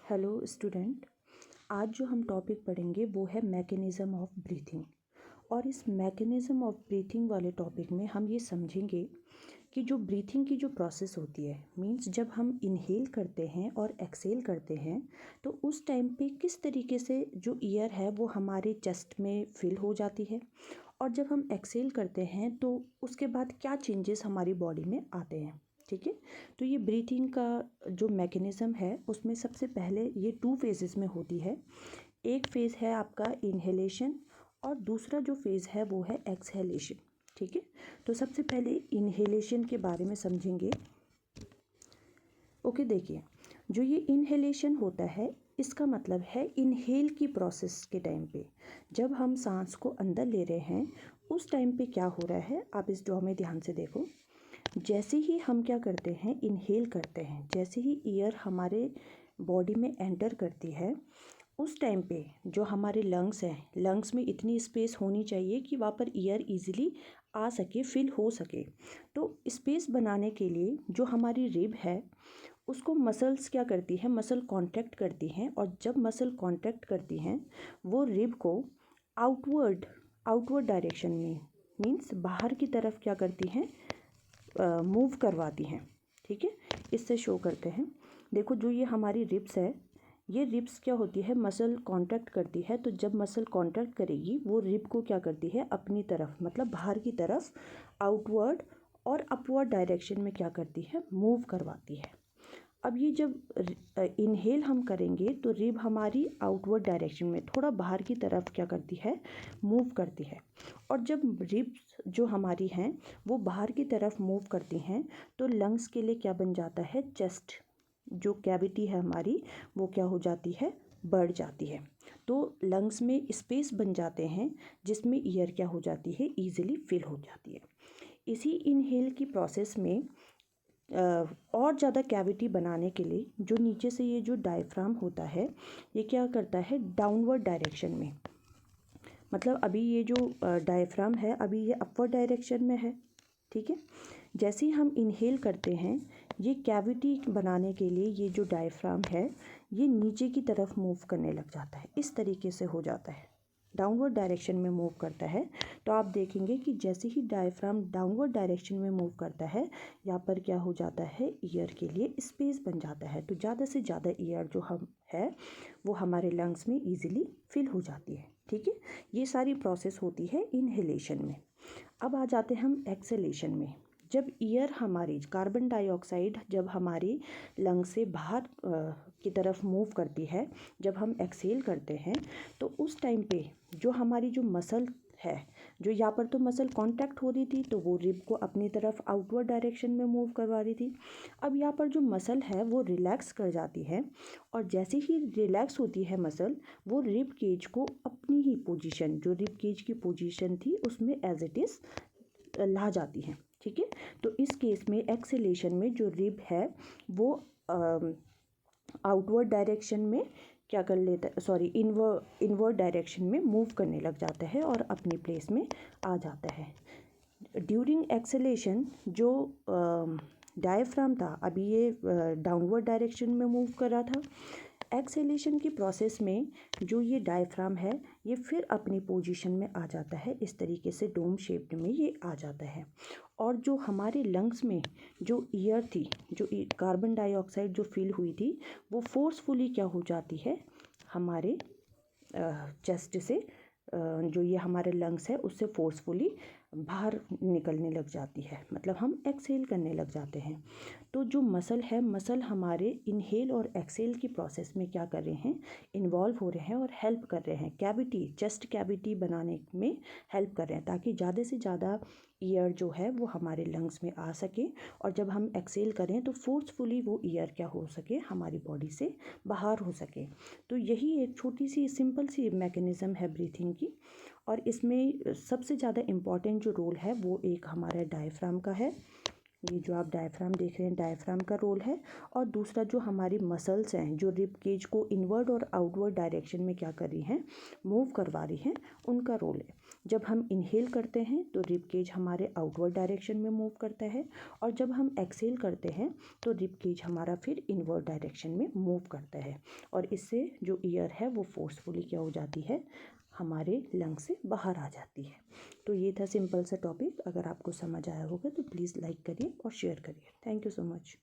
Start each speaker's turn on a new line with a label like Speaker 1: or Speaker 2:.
Speaker 1: Hello student. आज जो हम टॉपिक पढ़ेंगे वो है मैकेनिज़्म ऑफ ब्रीथिंग। और इस मैकेनिज़्म ऑफ ब्रीथिंग वाले टॉपिक में हम ये समझेंगे कि जो ब्रीथिंग की जो प्रोसेस होती है, मींस जब हम इनहेल करते हैं और एक्सहेल करते हैं तो उस टाइम पे किस तरीके से जो एयर है वो हमारे चेस्ट में फिल हो जाती है, और जब हम एक्सहेल करते हैं तो उसके बाद क्या चेंजेस हमारी बॉडी में आते हैं। ठीक है, तो ये ब्रीथिंग का जो मैकेनिज़्म है उसमें सबसे पहले ये 2 फेजेस में होती है। एक फ़ेज़ है आपका इनहेलेशन और दूसरा जो फ़ेज़ है वो है एक्सहेलेशन। ठीक है, तो सबसे पहले इनहेलेशन के बारे में समझेंगे। ओके, देखिए, जो ये इनहेलेशन होता है इसका मतलब है इनहेल की प्रोसेस के टाइम पे जब हम सांस को अंदर ले रहे हैं उस टाइम पे क्या हो रहा है, आप इस ड्रॉ में ध्यान से देखो। जैसे ही हम क्या करते हैं, इनहेल करते हैं, जैसे ही एयर हमारे बॉडी में एंटर करती है उस टाइम पे जो हमारे लंग्स हैं, लंग्स में इतनी स्पेस होनी चाहिए कि वहाँ पर एयर इजीली आ सके, फिल हो सके। तो स्पेस बनाने के लिए जो हमारी रिब है उसको मसल्स क्या करती है, मसल कॉन्ट्रैक्ट करती हैं, और जब मसल कॉन्ट्रैक्ट करती हैं वो रिब को आउटवर्ड आउटवर्ड डायरेक्शन में, मीन्स बाहर की तरफ क्या करती हैं, मूव करवाती हैं। ठीक है, इससे शो करते हैं। देखो, जो ये हमारी रिब्स है, ये रिब्स क्या होती है, मसल कांटेक्ट करती है। तो जब मसल कांटेक्ट करेगी वो रिब को क्या करती है, अपनी तरफ मतलब बाहर की तरफ आउटवर्ड और अपवर्ड डायरेक्शन में क्या करती है, मूव करवाती है। अब ये जब इनहेल हम करेंगे तो रिब हमारी आउटवर्ड डायरेक्शन में थोड़ा बाहर की तरफ क्या करती है, मूव करती है। और जब रिब्स जो हमारी हैं वो बाहर की तरफ मूव करती हैं तो लंग्स के लिए क्या बन जाता है, चेस्ट जो कैविटी है हमारी वो क्या हो जाती है, बढ़ जाती है। तो लंग्स में स्पेस बन जाते हैं जिसमें एयर क्या हो जाती है, ईजिली फिल हो जाती है। इसी इनहेल की प्रोसेस में और ज़्यादा कैविटी बनाने के लिए जो नीचे से ये जो डायफ्राम होता है ये क्या करता है, डाउनवर्ड डायरेक्शन में, मतलब अभी ये जो डायफ्राम है अभी ये अपवर्ड डायरेक्शन में है। ठीक है, जैसे ही हम इनहेल करते हैं ये कैविटी बनाने के लिए ये जो डायफ्राम है ये नीचे की तरफ मूव करने लग जाता है, इस तरीके से हो जाता है, डाउनवर्ड डायरेक्शन में मूव करता है। तो आप देखेंगे कि जैसे ही डायफ्राम डाउनवर्ड डायरेक्शन में मूव करता है यहाँ पर क्या हो जाता है, एयर के लिए स्पेस बन जाता है। तो ज़्यादा से ज़्यादा एयर जो हम है वो हमारे लंग्स में ईजिली फिल हो जाती है। ठीक है, ये सारी प्रोसेस होती है इनहेलेशन में। अब आ जाते हैं हम एक्सेलेशन में। जब एयर हमारी कार्बन डाइऑक्साइड जब हमारी लंग से बाहर की तरफ मूव करती है, जब हम एक्सेल करते हैं तो उस टाइम पे जो हमारी जो मसल है, जो यहाँ पर तो मसल कांटेक्ट हो रही थी तो वो रिब को अपनी तरफ आउटवर्ड डायरेक्शन में मूव करवा रही थी। अब यहाँ पर जो मसल है वो रिलैक्स कर जाती है, और जैसे ही रिलैक्स होती है मसल वो रिब केज को अपनी ही पोजीशन, जो रिब केज की पोजीशन थी उसमें एज इट इज़ ला जाती है। ठीक है, तो इस केस में एक्सेलेशन में जो रिब है वो आउटवर्ड डायरेक्शन में क्या कर लेता है, सॉरी इनवर्ड डायरेक्शन में मूव करने लग जाता है और अपनी प्लेस में आ जाता है। ड्यूरिंग एक्सेलेशन जो डायफ्राम था अभी ये डाउनवर्ड डायरेक्शन में मूव कर रहा था। एक्सेलेशन की प्रोसेस में जो ये डायफ्राम है ये फिर अपनी पोजीशन में आ जाता है, इस तरीके से डोम शेप्ड में ये आ जाता है। और जो हमारे लंग्स में जो एयर थी, जो कार्बन डाइऑक्साइड जो फिल हुई थी वो फोर्सफुली क्या हो जाती है, हमारे चेस्ट से जो ये हमारे लंग्स है उससे फोर्सफुली बाहर निकलने लग जाती है, मतलब हम एक्सहेल करने लग जाते हैं। तो जो मसल है, मसल हमारे इनहेल और एक्सहेल की प्रोसेस में क्या कर रहे हैं, इन्वॉल्व हो रहे हैं और हेल्प कर रहे हैं, कैविटी, चेस्ट कैविटी बनाने में हेल्प कर रहे हैं ताकि ज़्यादा से ज़्यादा एयर जो है वो हमारे लंग्स में आ सके, और जब हम एक्सहेल करें तो फोर्सफुली वो एयर क्या हो सके, हमारी बॉडी से बाहर हो सके। तो यही एक छोटी सी सिंपल सी मैकेनिज़्म है ब्रीथिंग की, और इसमें सबसे ज़्यादा इम्पॉर्टेंट जो रोल है वो एक हमारा डायफ्राम का है, ये जो आप डायफ्राम देख रहे हैं, डायफ्राम का रोल है। और दूसरा जो हमारी मसल्स हैं जो रिब केज को इनवर्ड और आउटवर्ड डायरेक्शन में क्या कर रही हैं, मूव करवा रही हैं, उनका रोल है। जब हम इनहेल करते हैं तो रिब केज हमारे आउटवर्ड डायरेक्शन में मूव करता है, और जब हम एक्सहेल करते हैं तो रिब केज हमारा फिर इनवर्ड डायरेक्शन में मूव करता है, और इससे जो एयर है वो फोर्सफुली क्या हो जाती है, हमारे लंग से बाहर आ जाती है। तो ये था सिंपल सा टॉपिक। अगर आपको समझ आया होगा तो प्लीज़ लाइक करिए और शेयर करिए। Thank you so much.